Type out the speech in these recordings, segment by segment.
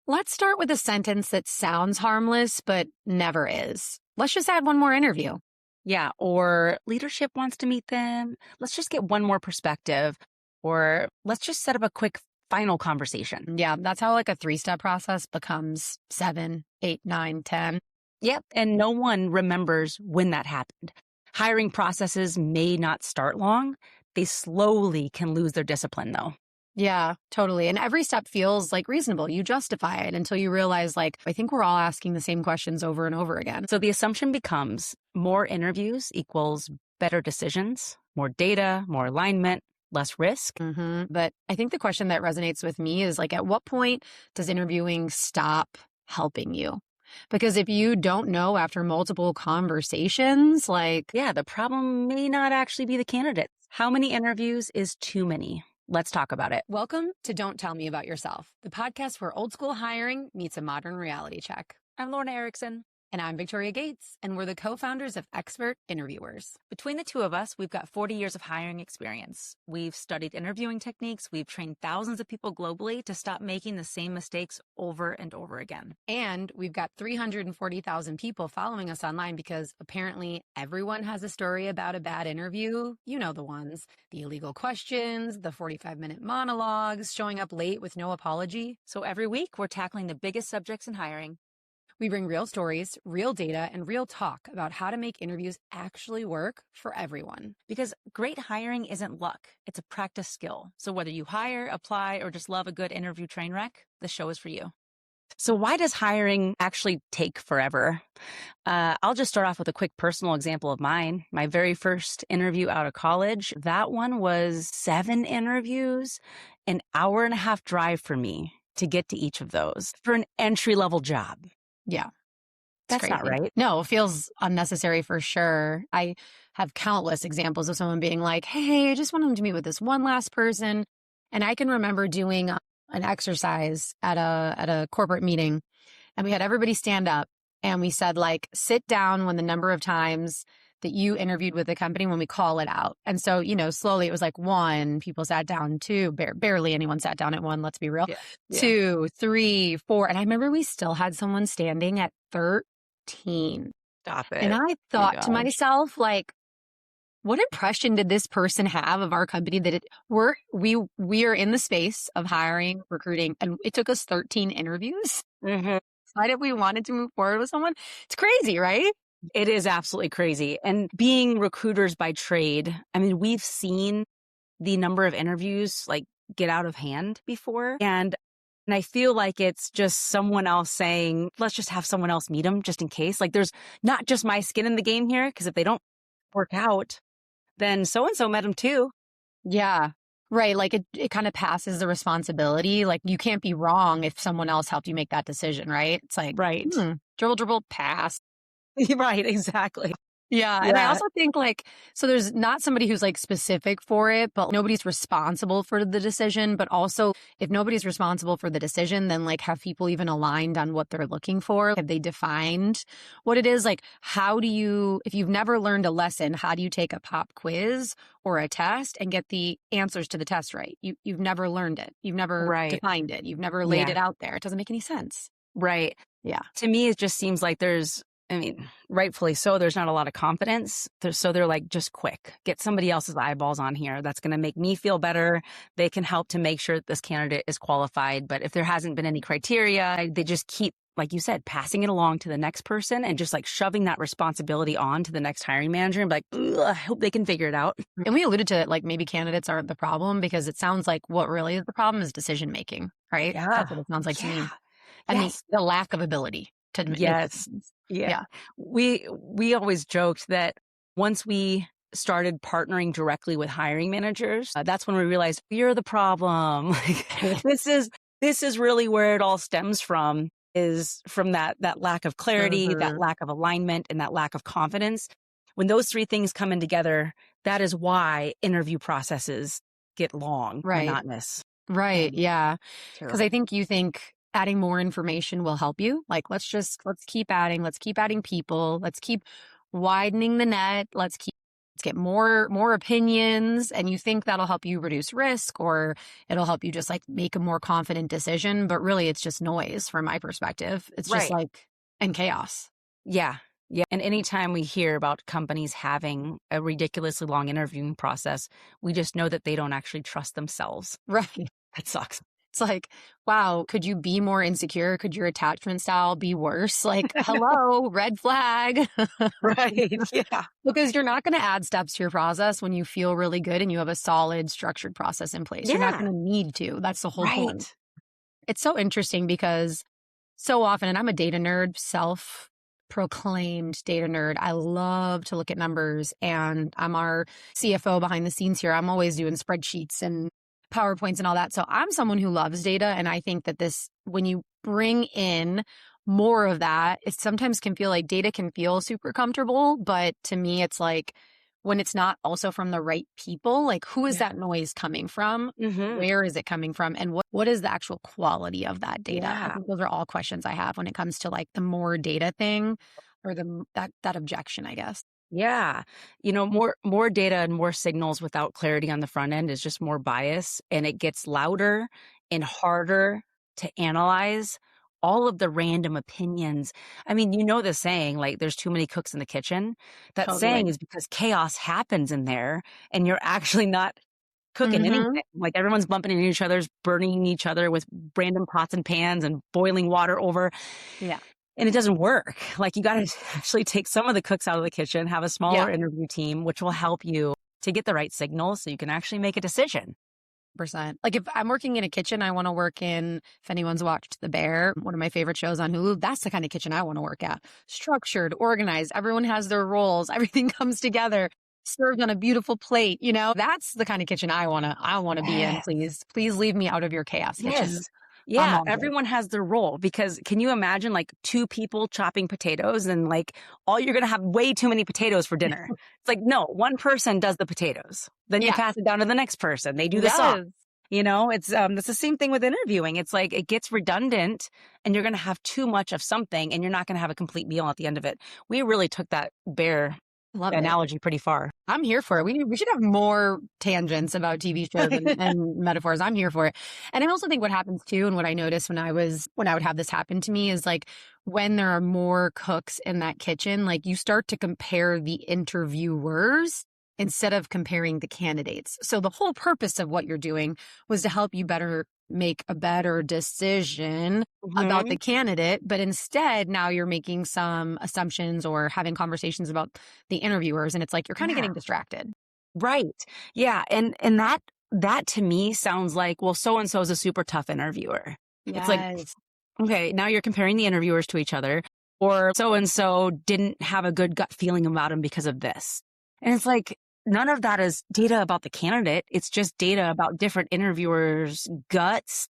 Let's start with a sentence that sounds harmless, but never is. Let's just add one more interview. Yeah. Or leadership wants to meet them. Let's just get one more perspective. Or let's just set up a quick final conversation. Yeah, that's how like a 3-step process becomes 7, 8, 9, 10. Yep. And no one remembers when that happened. Hiring processes may not start long. They slowly can lose their discipline, though. Yeah, totally. And every step feels like reasonable. You justify it until you realize, like, I think we're all asking the same questions over and over again. So the assumption becomes more interviews equals better decisions, more data, more alignment, less risk. But I think the question that resonates with me is like, at what point does interviewing stop helping you? Because if you don't know after multiple conversations, like... Yeah, the problem may not actually be the candidates. How many interviews is too many? Let's talk about it. Welcome to Don't Tell Me About Yourself, the podcast where old school hiring meets a modern reality check. I'm Lorna Erickson. And I'm Victoria Gates, and we're the co-founders of Expert Interviewers. Between the two of us, we've got 40 years of hiring experience. We've studied interviewing techniques. We've trained thousands of people globally to stop making the same mistakes over and over again. And we've got 340,000 people following us online because apparently everyone has a story about a bad interview. You know the ones. The illegal questions, the 45-minute monologues, showing up late with no apology. So every week, we're tackling the biggest subjects in hiring. We bring real stories, real data, and real talk about how to make interviews actually work for everyone. Because great hiring isn't luck. It's a practice skill. So whether you hire, apply, or just love a good interview train wreck, the show is for you. So why does hiring actually take forever? I'll just start off with a quick personal example of mine. My very first interview out of college, that one was 7 interviews, an hour-and-a-half drive for me to get to each of those for an entry-level job. Yeah. That's crazy. not right. No, it feels unnecessary for sure. I have countless examples of someone being like, hey, I just wanted to meet with this one last person. And I can remember doing an exercise at a corporate meeting, and we had everybody stand up and we said, like, sit down when the number of times that you interviewed with the company when we call it out. And so, slowly it was like 1, people sat down, 2, barely anyone sat down at 1, let's be real. Yeah. 2, 3, 4. And I remember we still had someone standing at 13. Stop it. And I thought to myself, like, what impression did this person have of our company that we are in the space of hiring, recruiting, and it took us 13 interviews. Decided we wanted to move forward with someone. It's crazy, right? It is absolutely crazy. And being recruiters by trade, I mean, we've seen the number of interviews like get out of hand before. And I feel like it's just someone else saying, let's just have someone else meet them just in case. Like there's not just my skin in the game here, because if they don't work out, then so-and-so met them too. Yeah. Right. Like it kind of passes the responsibility. Like you can't be wrong if someone else helped you make that decision, right? It's like, right. Dribble, pass. Right, exactly. Yeah. And I also think like, so there's not somebody who's like specific for it, but nobody's responsible for the decision. But also if nobody's responsible for the decision, then like have people even aligned on what they're looking for? Have they defined what it is? Like, how do you, if you've never learned a lesson, how do you take a pop quiz or a test and get the answers to the test right? You've never learned it. You've never defined it. You've never laid it out there. It doesn't make any sense. Right. Yeah. To me, it just seems like rightfully so, there's not a lot of confidence. So they're like, just quick, get somebody else's eyeballs on here. That's going to make me feel better. They can help to make sure that this candidate is qualified. But if there hasn't been any criteria, they just keep, like you said, passing it along to the next person and just like shoving that responsibility on to the next hiring manager and be like, I hope they can figure it out. And we alluded to like maybe candidates aren't the problem, because it sounds like what really is the problem is decision making, right? Yeah. That's what it sounds like to me. I mean, the lack of ability to admit. Yes. Yeah. We always joked that once we started partnering directly with hiring managers, that's when we realized we're the problem. This is really where it all stems from, is from that lack of clarity, that lack of alignment, and that lack of confidence. When those 3 things come in together, that is why interview processes get long, monotonous. Right. Yeah. Because I think you think adding more information will help you. Like, let's keep adding people. Let's keep widening the net. Let's keep get more opinions, and you think that'll help you reduce risk, or it'll help you just like make a more confident decision. But really it's just noise from my perspective. It's just Right. like, and chaos. Yeah. Yeah. And anytime we hear about companies having a ridiculously long interviewing process, we just know that they don't actually trust themselves. Right. That sucks. It's like, wow, could you be more insecure? Could your attachment style be worse? Like, I know. hello, red flag. Right. Yeah. Because you're not going to add steps to your process when you feel really good and you have a solid, structured process in place. You're not Yeah. going to need to. That's the whole point. Right. It's so interesting because so often, and I'm a data nerd, self proclaimed data nerd. I love to look at numbers, and I'm our CFO behind the scenes here. I'm always doing spreadsheets and PowerPoints and all that. So I'm someone who loves data. And I think that when you bring in more of that, it sometimes can feel like data can feel super comfortable. But to me, it's like when it's not also from the right people, like who is Yeah. that noise coming from? Mm-hmm. Where is it coming from? And what is the actual quality of that data? I Yeah. think those are all questions I have when it comes to like the more data thing, or that objection, I guess. Yeah. More data and more signals without clarity on the front end is just more bias, and it gets louder and harder to analyze all of the random opinions. I mean, the saying, like, there's too many cooks in the kitchen. That saying Totally. is because chaos happens in there and you're actually not cooking Mm-hmm. anything. Like, everyone's bumping into each other's, burning each other with random pots and pans and boiling water over. Yeah. And it doesn't work. Like, you got to actually take some of the cooks out of the kitchen, have a Yeah. smaller interview team, which will help you to get the right signals so you can actually make a decision. Percent. Like if I'm working in a kitchen, I want to work in, if anyone's watched The Bear, one of my favorite shows on Hulu, that's the kind of kitchen I want to work at. Structured, organized, everyone has their roles, everything comes together, served on a beautiful plate, That's the kind of kitchen I want to be in, Yes. please. Please leave me out of your chaos kitchen. Yes. I'm Yeah. all good. Everyone has their role, because can you imagine like two people chopping potatoes and like all you're going to have way too many potatoes for dinner? It's like, no, one person does the potatoes. Then you Yeah. pass it down to the next person. They do the sauce. Yes. It's the same thing with interviewing. It's like it gets redundant and you're going to have too much of something and you're not going to have a complete meal at the end of it. We really took that bear Love it. analogy pretty far. I'm here for it. We should have more tangents about TV shows and metaphors. I'm here for it. And I also think what happens too, and what I noticed when I would have this happen to me, is like when there are more cooks in that kitchen, like you start to compare the interviewers instead of comparing the candidates. So the whole purpose of what you're doing was to help you make a better decision about the candidate. But instead, now you're making some assumptions or having conversations about the interviewers. And it's like, you're kind of Yeah. getting distracted. Right. Yeah. And that to me sounds like, well, so-and-so is a super tough interviewer. It's like, Yes. okay, now you're comparing the interviewers to each other, or so-and-so didn't have a good gut feeling about him because of this. And it's like, none of that is data about the candidate. It's just data about different interviewers' guts.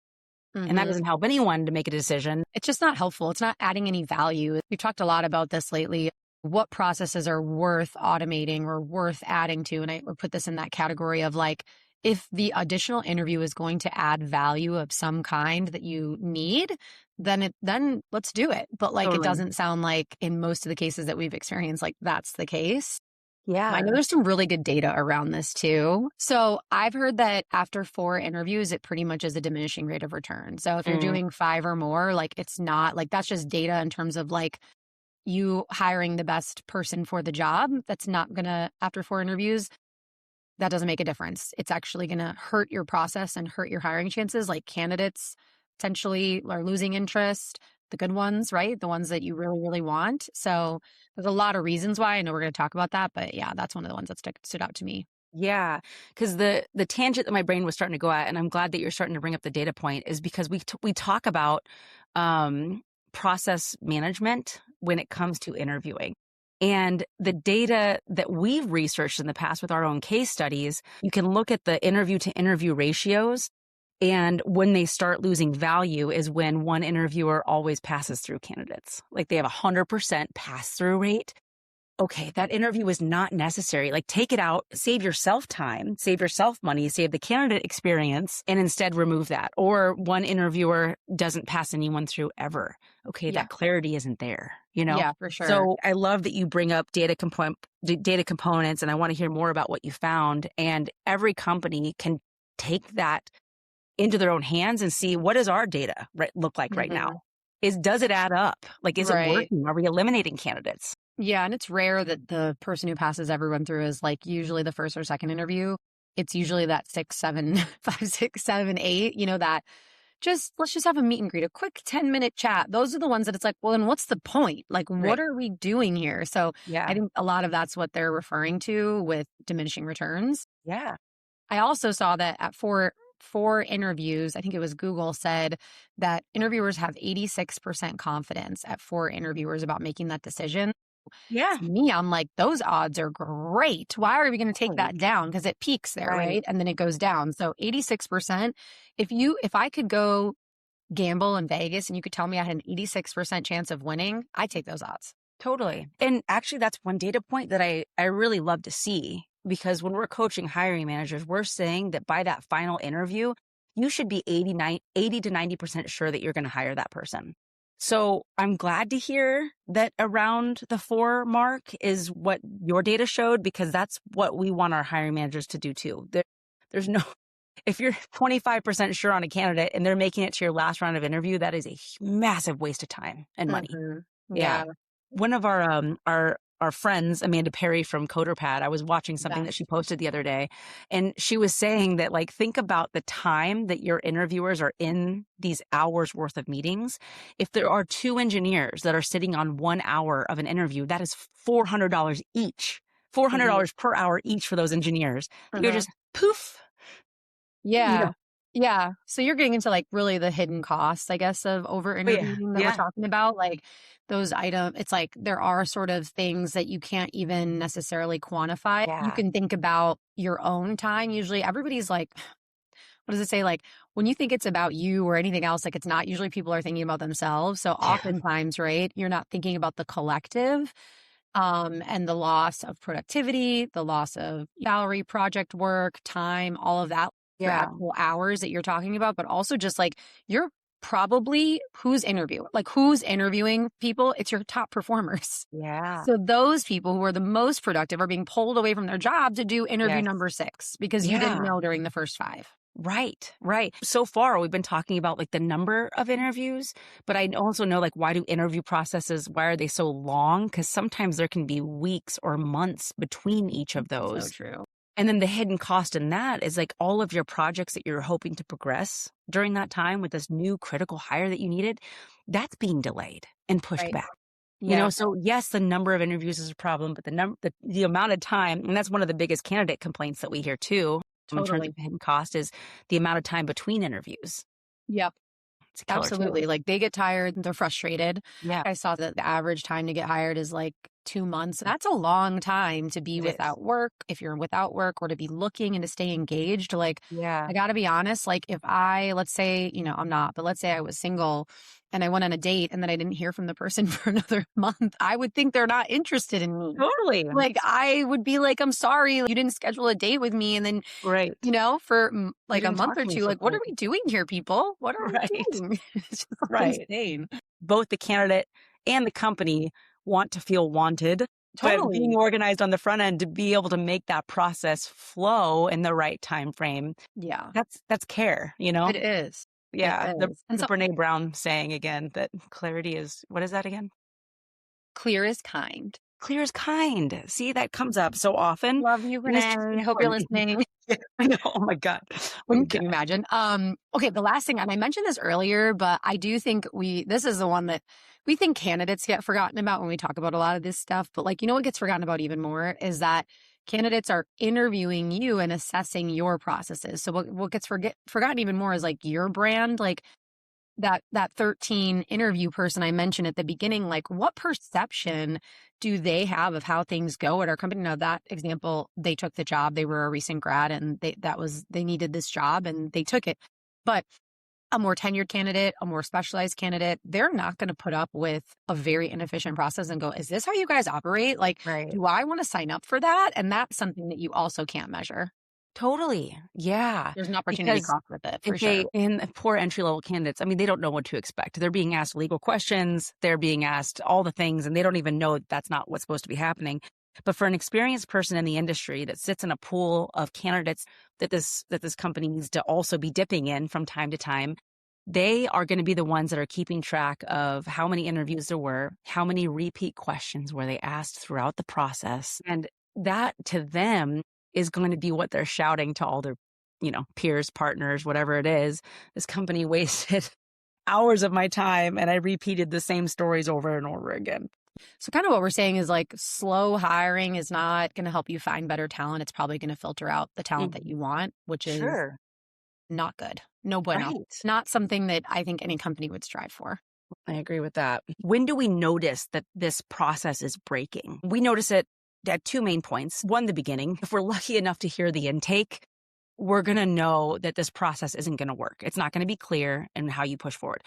And that doesn't help anyone to make a decision. It's just not helpful. It's not adding any value. We've talked a lot about this lately. What processes are worth automating or worth adding to? And I would put this in that category of like, if the additional interview is going to add value of some kind that you need, then let's do it. But like, Totally. It doesn't sound like in most of the cases that we've experienced, like that's the case. Yeah. I know there's some really good data around this too. So I've heard that after 4 interviews, it pretty much is a diminishing rate of return. So if you're doing 5 or more, like it's not like, that's just data in terms of like you hiring the best person for the job. That's not gonna, after 4 interviews, that doesn't make a difference. It's actually gonna hurt your process and hurt your hiring chances. Like candidates potentially are losing interest, the good ones, right? The ones that you really, really want. So there's a lot of reasons why. I know we're going to talk about that, but yeah, that's one of the ones that stood out to me. Yeah, because the tangent that my brain was starting to go at, and I'm glad that you're starting to bring up the data point, is because we talk about process management when it comes to interviewing. And the data that we've researched in the past with our own case studies, you can look at the interview to interview ratios. And when they start losing value is when one interviewer always passes through candidates. Like they have 100% pass through rate. Okay, that interview is not necessary. Like take it out, save yourself time, save yourself money, save the candidate experience, and instead remove that. Or one interviewer doesn't pass anyone through ever. Okay, Yeah. that clarity isn't there. you know? Yeah, for sure. So I love that you bring up data components, and I want to hear more about what you found. And every company can take that into their own hands and see, what does our data look like right now? Mhm. Does it add up? Like, is it Right. working? Are we eliminating candidates? Yeah, and it's rare that the person who passes everyone through is like usually the first or second interview. It's usually that 6, 7, 5, 6, 7, 8, that just let's just have a meet and greet, a quick 10-minute chat. Those are the ones that it's like, well, then what's the point? Like, what Right. are we doing here? So I Yeah. think a lot of that's what they're referring to with diminishing returns. Yeah. I also saw that at four interviews, I think it was Google said that interviewers have 86% confidence at four interviewers about making that decision. Yeah. To me, I'm like, those odds are great. Why are we going to take Right. that down? Because it peaks there, Right. right? And then it goes down. So 86%. If I could go gamble in Vegas and you could tell me I had an 86% chance of winning, I take those odds. Totally. And actually, that's one data point that I really love to see, because when we're coaching hiring managers, we're saying that by that final interview, you should be 80 to 90% sure that you're going to hire that person. So I'm glad to hear that around the 4 mark is what your data showed, because that's what we want our hiring managers to do too. There's no, if you're 25% sure on a candidate and they're making it to your last round of interview, that is a massive waste of time and money. Yeah. Yeah. One of our friends, Amanda Perry from CoderPad, I was watching something that Yes. she posted the other day, and she was saying that, like, think about the time that your interviewers are in these hours worth of meetings. If there are 2 engineers that are sitting on 1 hour of an interview, that is $400 each. Mhm. $400 per hour each for those engineers. You're Uh-huh. just poof. You know. Yeah. Yeah. So you're getting into like really the hidden costs, I guess, of over Oh, yeah. interviewing that we're Yeah. talking about. Like those it's like there are sort of things that you can't even necessarily quantify. You Yeah. can think about your own time. Usually everybody's like, what does it say? Like when you think it's about you or anything else, like it's not, usually people are thinking about themselves. So Yeah. oftentimes, right, you're not thinking about the collective and the loss of productivity, the loss of salary, project work, time, all of that, your Yeah. actual hours that you're talking about, but also just like you're probably who's interviewing people, it's your top performers. Yeah. So those people who are the most productive are being pulled away from their job to do interview Yes. number 6 because you didn't Yeah. know during the first 5. Right, right. So far, we've been talking about like the number of interviews, but I also know, like, why do interview processes, why are they so long? Because sometimes there can be weeks or months between each of So those. true. And then the hidden cost in that is like all of your projects that you're hoping to progress during that time with this new critical hire that you needed, that's being delayed and pushed Right. back. Yeah, So yes, the number of interviews is a problem, but the amount of time, and that's one of the biggest candidate complaints that we hear too, in terms of totally. hidden cost, is the amount of time between interviews. Yep. It's a killer too. Absolutely. Like they get tired, they're frustrated. Yeah, I saw that the average time to get hired is like 2 months. That's a long time to be it is. without work. If you're without work or to be looking and to stay engaged, like Yeah. I got to be honest, like if let's say, I'm not, but let's say I was single and I went on a date and then I didn't hear from the person for another month, I would think they're not interested in me. Totally. Like I would be like, I'm sorry, you didn't schedule a date with me. And then Right. for You like a didn't month talk or to me two, for like, what are 4 we weeks. doing here, people? What are we Right. doing? It's just like Right. insane. Both the candidate and the company want to feel wanted, but being Totally. organized on the front end to be able to make that process flow in the right time frame, Yeah, that's care, it is. It Yeah. The is. And the so Brene Brown saying again that clarity is, what is that again? clear is kind. Clear is kind. See, that comes up so often. Love you, And it's just Renee. Hope you're important. listening. Yeah, I know. Oh my God. Oh my Can God. you imagine? Okay, the last thing, and I mentioned this earlier, but I do think this is the one that we think candidates get forgotten about when we talk about a lot of this stuff. But like, what gets forgotten about even more is that candidates are interviewing you and assessing your processes. So what gets forgotten even more is like your brand, like that 13 interview person I mentioned at the beginning, like what perception do they have of how things go at our company? Now that example, they took the job, they were a recent grad and they needed this job and they took it. But a more tenured candidate, a more specialized candidate, they're not going to put up with a very inefficient process and go, is this how you guys operate? Like, Right. do I want to sign up for that? And that's something that you also can't measure. Totally. Yeah. There's an opportunity Because cost with it for if they, sure. and poor entry level candidates, I mean, they don't know what to expect. They're being asked legal questions. They're being asked all the things, and they don't even know that that's not what's supposed to be happening. But for an experienced person in the industry that sits in a pool of candidates that this company needs to also be dipping in from time to time, they are going to be the ones that are keeping track of how many interviews there were, how many repeat questions were they asked throughout the process. And that to them is going to be what they're shouting to all their, peers, partners, whatever it is. This company wasted hours of my time and I repeated the same stories over and over again. So kind of what we're saying is like slow hiring is not going to help you find better talent. It's probably going to filter out the talent that Mhm. you want, which is Sure. not good. No bueno. Right. Not something that I think any company would strive for. I agree with that. When do we notice that this process is breaking? We notice it at two main points. One, the beginning. If we're lucky enough to hear the intake, we're going to know that this process isn't going to work. It's not going to be clear in how you push forward.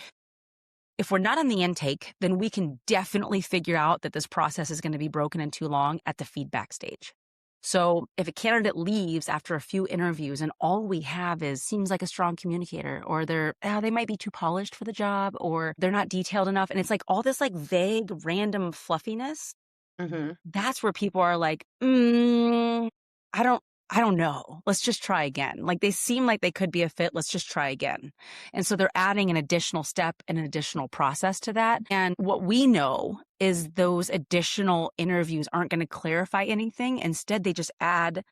If we're not on the intake, then we can definitely figure out that this process is going to be broken and too long at the feedback stage. So if a candidate leaves after a few interviews and all we have is seems like a strong communicator, or they might be too polished for the job, or they're not detailed enough, and it's like all this like vague, random fluffiness, Mm-hmm. that's where people are like, I don't, I don't know. Let's just try again. Like they seem like they could be a fit. Let's just try again. And so they're adding an additional step and an additional process to that. And what we know is those additional interviews aren't going to clarify anything. Instead, they just add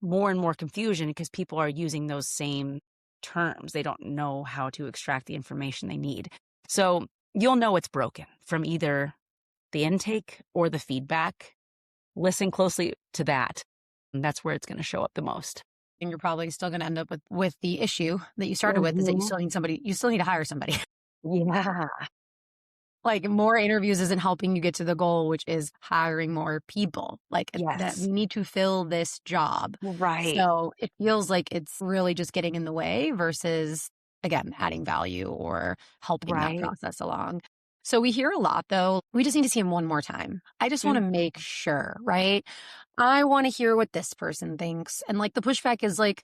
more and more confusion because people are using those same terms. They don't know how to extract the information they need. So you'll know it's broken from either the intake or the feedback. Listen closely to that. And that's where it's going to show up the most. And you're probably still going to end up with the issue that you started with is that you Mhm. still need somebody, you still need to hire somebody. Yeah. Like more interviews isn't helping you get to the goal, which is hiring more people. Like that Yes. we need to fill this job. Right. So it feels like it's really just getting in the way versus, again, adding value or helping that Right. process along. So we hear a lot though. We just need to see him one more time. I just want to Mhm. make sure, right? I want to hear what this person thinks. And like the pushback is like,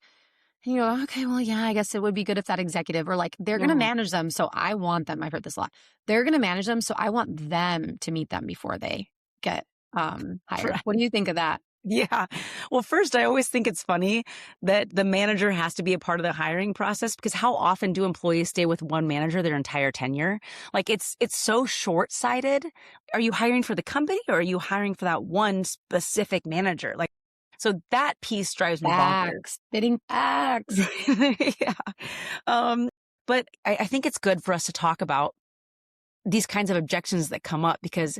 okay, well, yeah, I guess it would be good if that executive or like they're going to Yeah. manage them. So I want them. I've heard this a lot. They're going to manage them. So I want them to meet them before they get hired. Right. What do you think of that? Yeah. Well, first, I always think it's funny that the manager has to be a part of the hiring process because how often do employees stay with one manager their entire tenure? Like it's so short-sighted. Are you hiring for the company or are you hiring for that one specific manager? Like, so that piece drives me bonkers. Facts, fitting facts. Yeah. Um, but I think it's good for us to talk about these kinds of objections that come up because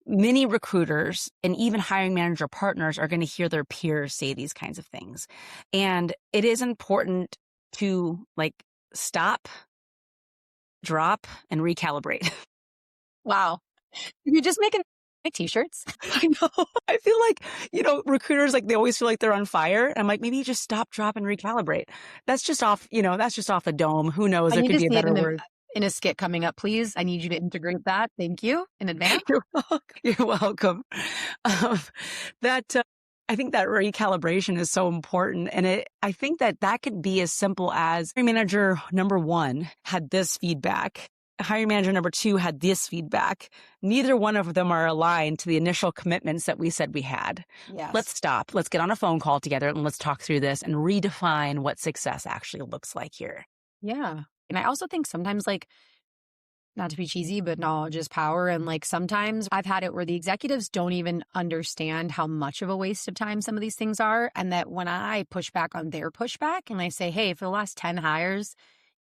many recruiters and even hiring manager partners are going to hear their peers say these kinds of things. And it is important to like stop, drop, and recalibrate. Wow. You just make t-shirts. I know. I feel like, recruiters, like they always feel like they're on fire. I'm like, maybe you just stop, drop, and recalibrate. That's just off, that's just off the dome. Who knows? I There need could to be a see it better word. in a skit coming up, please. I need you to integrate that. Thank you in advance. You're welcome. Um, that I think that recalibration is so important, and I think that could be as simple as hiring manager number 1 had this feedback. Hiring manager number 2 had this feedback. Neither one of them are aligned to the initial commitments that we said we had. Let's Yes. stop. Let's get on a phone call together and let's talk through this and redefine what success actually looks like here. Yeah. And I also think sometimes like not to be cheesy, but knowledge is power. And like sometimes I've had it where the executives don't even understand how much of a waste of time some of these things are. And that when I push back on their pushback and I say, hey, for the last 10 hires,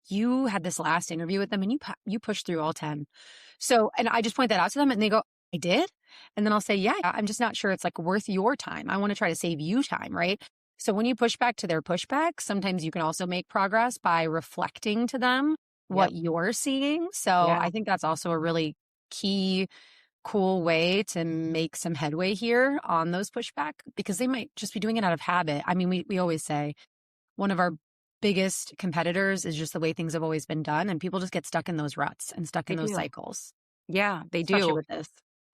you had this last interview with them and you pushed through all 10. So, and I just point that out to them and they go, I did. And then I'll say, yeah, I'm just not sure it's like worth your time. I want to try to save you time, right? So when you push back to their pushback, sometimes you can also make progress by reflecting to them Yep. what you're seeing. So Yeah. I think that's also a really key, cool way to make some headway here on those pushback because they might just be doing it out of habit. I mean, we always say one of our biggest competitors is just the way things have always been done. And people just get stuck in those ruts and stuck They in those do. cycles, Yeah, they especially do. with this.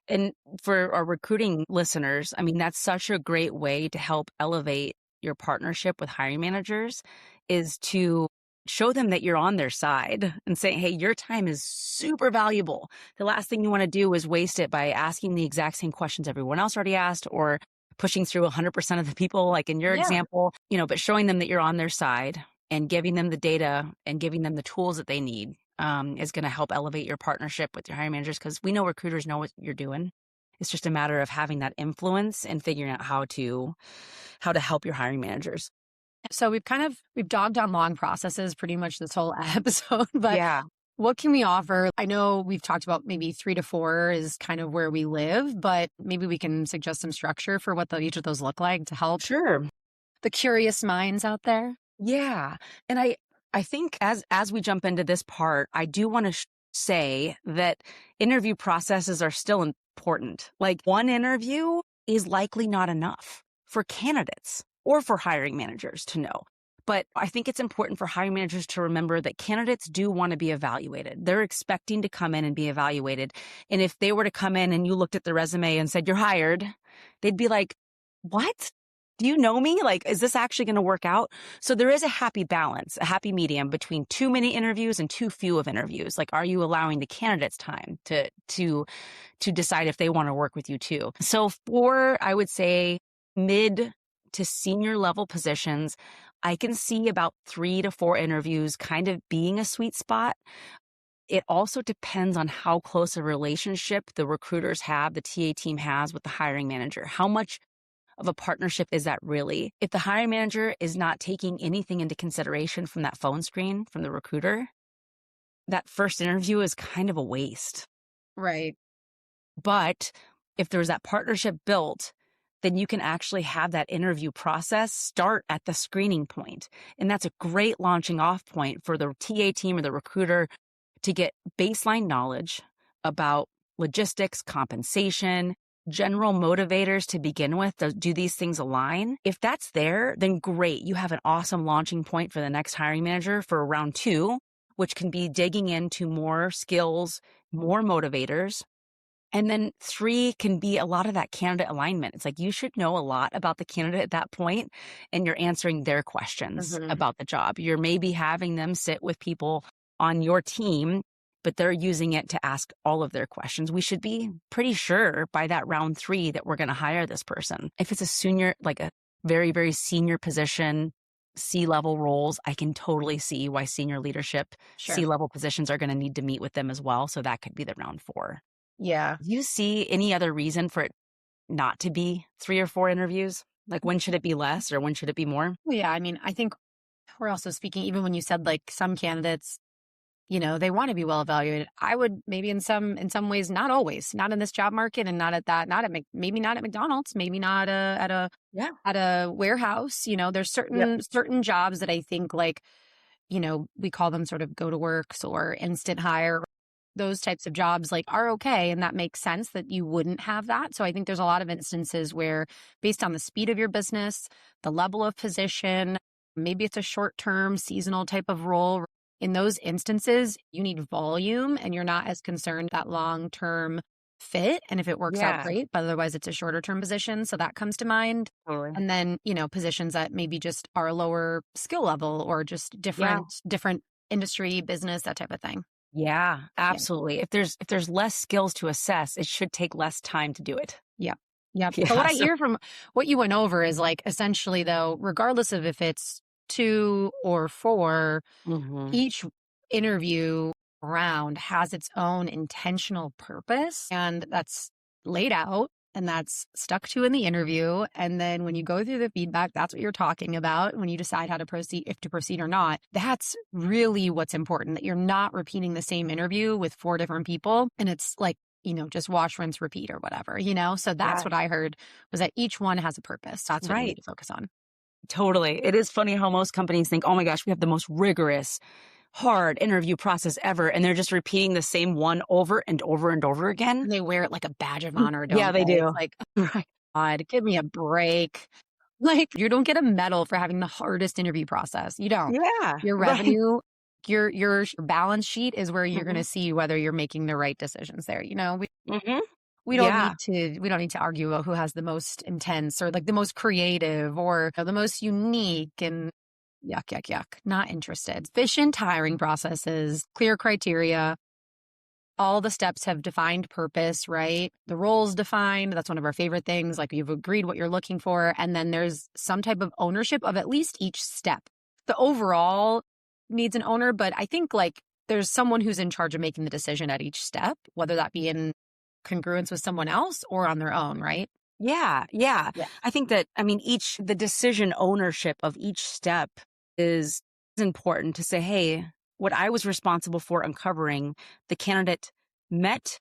And for our recruiting listeners, I mean, that's such a great way to help elevate your partnership with hiring managers is to show them that you're on their side and say, hey, your time is super valuable. The last thing you want to do is waste it by asking the exact same questions everyone else already asked, or pushing through 100% of the people, like in your Yeah. example, but showing them that you're on their side and giving them the data and giving them the tools that they need is going to help elevate your partnership with your hiring managers, because we know recruiters know what you're doing. It's just a matter of having that influence and figuring out how to help your hiring managers. So we've dogged on long processes pretty much this whole episode, but Yeah, what can we offer? I know we've talked about maybe 3 to 4 is kind of where we live, but maybe we can suggest some structure for what each of those look like to help sure. the curious minds out there. Yeah. And I think as we jump into this part, I do want to say that interview processes are still important. Like, one interview is likely not enough for candidates or for hiring managers to know. But I think it's important for hiring managers to remember that candidates do want to be evaluated. They're expecting to come in and be evaluated. And if they were to come in and you looked at the resume and said, you're hired, they'd be like, what? Do you know me? Like, is this actually going to work out? So there is a happy balance, a happy medium between too many interviews and too few of interviews. Like, are you allowing the candidates time to decide if they want to work with you too? So for, I would say, mid to senior level positions, I can see about 3 to 4 interviews kind of being a sweet spot. It also depends on how close a relationship the recruiters have, the TA team has with the hiring manager. How much of a partnership is that really? If the hiring manager is not taking anything into consideration from that phone screen from the recruiter, that first interview is kind of a waste. Right. But if there's that partnership built, then you can actually have that interview process start at the screening point. And that's a great launching off point for the TA team or the recruiter to get baseline knowledge about logistics, compensation, general motivators to begin with. Do these things align? If that's there, then great. You have an awesome launching point for the next hiring manager for round 2, which can be digging into more skills, more motivators. And then 3 can be a lot of that candidate alignment. It's like, you should know a lot about the candidate at that point, and you're answering their questions about the job. You're maybe having them sit with people on your team, but they're using it to ask all of their questions. We should be pretty sure by that round 3 that we're going to hire this person. If it's a senior, like a very, very senior position, C-level roles, I can totally see why senior leadership, Sure. C-level positions are going to need to meet with them as well. So that could be the round 4. Yeah. Do you see any other reason for it not to be 3 or 4 interviews? Like, when should it be less or when should it be more? Well, yeah. I mean, I think we're also speaking, even when you said like some candidates, they want to be well evaluated. I would maybe in some ways, not always, not in this job market, and not at that, not at maybe not at McDonald's, maybe not Yeah. at a warehouse. There's certain jobs that I think like, we call them sort of go to works or instant hire. Those types of jobs like are okay. And that makes sense that you wouldn't have that. So I think there's a lot of instances where based on the speed of your business, the level of position, maybe it's a short-term seasonal type of role. In those instances, you need volume and you're not as concerned that long-term fit. And if it works out, Yeah. great, but otherwise it's a shorter term position. So that comes to mind. Totally. And then, positions that maybe just are a lower skill level or just different industry, business, that type of thing. Yeah, absolutely. If there's less skills to assess, it should take less time to do it. Yeah. Yeah. But what I hear from what you went over is like essentially though, regardless of if it's 2 or 4, each interview round has its own intentional purpose, and that's laid out and that's stuck to in the interview. And then when you go through the feedback, that's what you're talking about when you decide how to proceed, if to proceed or not. That's really what's important, that you're not repeating the same interview with 4 different people. And it's like, just wash, rinse, repeat or whatever, So that's what I heard was that each one has a purpose. That's what you need to focus on. Totally. It is funny how most companies think, oh my gosh, we have the most rigorous, hard interview process ever. And they're just repeating the same one over and over and over again. And they wear it like a badge of honor, don't Yeah, they do. It's like, Right. God, give me a break. Like, you don't get a medal for having the hardest interview process. You don't. Yeah. Your Right. revenue, your balance sheet is where you're going to see whether you're making the right decisions there. Mhm. Yeah. We don't need to argue about who has the most intense or like the most creative or the most unique and yuck, yuck, yuck. Not interested. Efficient hiring processes, clear criteria. All the steps have defined purpose, right? The role's defined. That's one of our favorite things. Like you've agreed what you're looking for. And then there's some type of ownership of at least each step. The overall needs an owner, but I think like there's someone who's in charge of making the decision at each step, whether that be in congruence with someone else or on their own, right? Yeah. Yeah. Yeah. I think that, I mean, the decision ownership of each step is important to say, hey, what I was responsible for uncovering, the candidate met,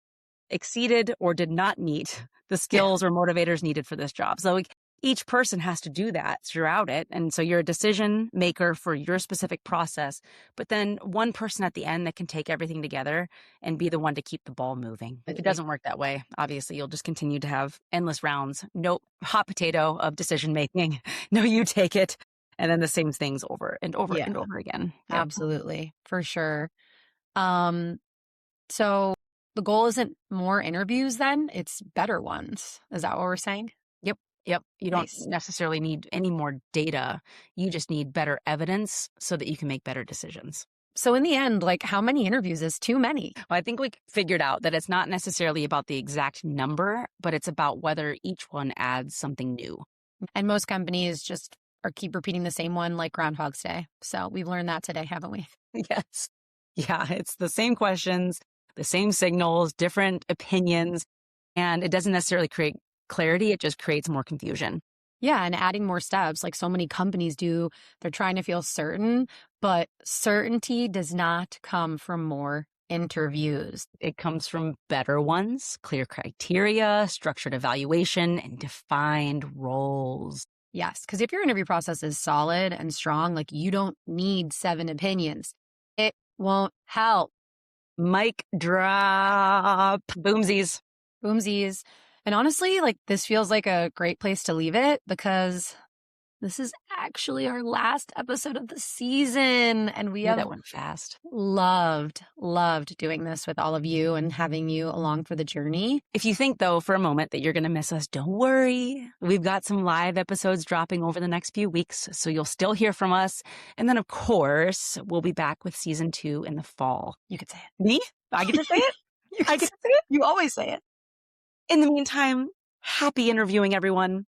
exceeded, or did not meet the Yeah. skills or motivators needed for this job. So like, each person has to do that throughout it. And so you're a decision maker for your specific process, but then one person at the end that can take everything together and be the one to keep the ball moving. If it doesn't work that way, obviously you'll just continue to have endless rounds. No hot potato of decision making. No, you take it. And then the same things over and over Yeah, and over again. Yep. absolutely. For sure. Um, so the goal isn't more interviews then, it's better ones. Is that what we're saying? Yep. Yep. You don't Nice. necessarily need any more data. You just need better evidence so that you can make better decisions. So in the end, like how many interviews is too many? Well, I think we figured out that it's not necessarily about the exact number, but it's about whether each one adds something new. And most companies just are keep repeating the same one like Groundhog's Day. So we've learned that today, haven't we? Yes. Yeah, it's the same questions, the same signals, different opinions, and it doesn't necessarily create clarity. It just creates more confusion. Yeah, and adding more steps like so many companies do. They're trying to feel certain, but certainty does not come from more interviews. It comes from better ones, clear criteria, structured evaluation, and defined roles. Yes, because if your interview process is solid and strong, like you don't need 7 opinions. It won't help. Mic drop. Boomsies. Boomsies. And honestly, like this feels like a great place to leave it because this is actually our last episode of the season. And we Yeah, have that went fast. loved doing this with all of you and having you along for the journey. If you think, though, for a moment that you're going to miss us, don't worry. We've got some live episodes dropping over the next few weeks, so you'll still hear from us. And then, of course, we'll be back with season 2 in the fall. You could say it. Me? I get to say it? I get to say it. You always say it. In the meantime, happy interviewing, everyone.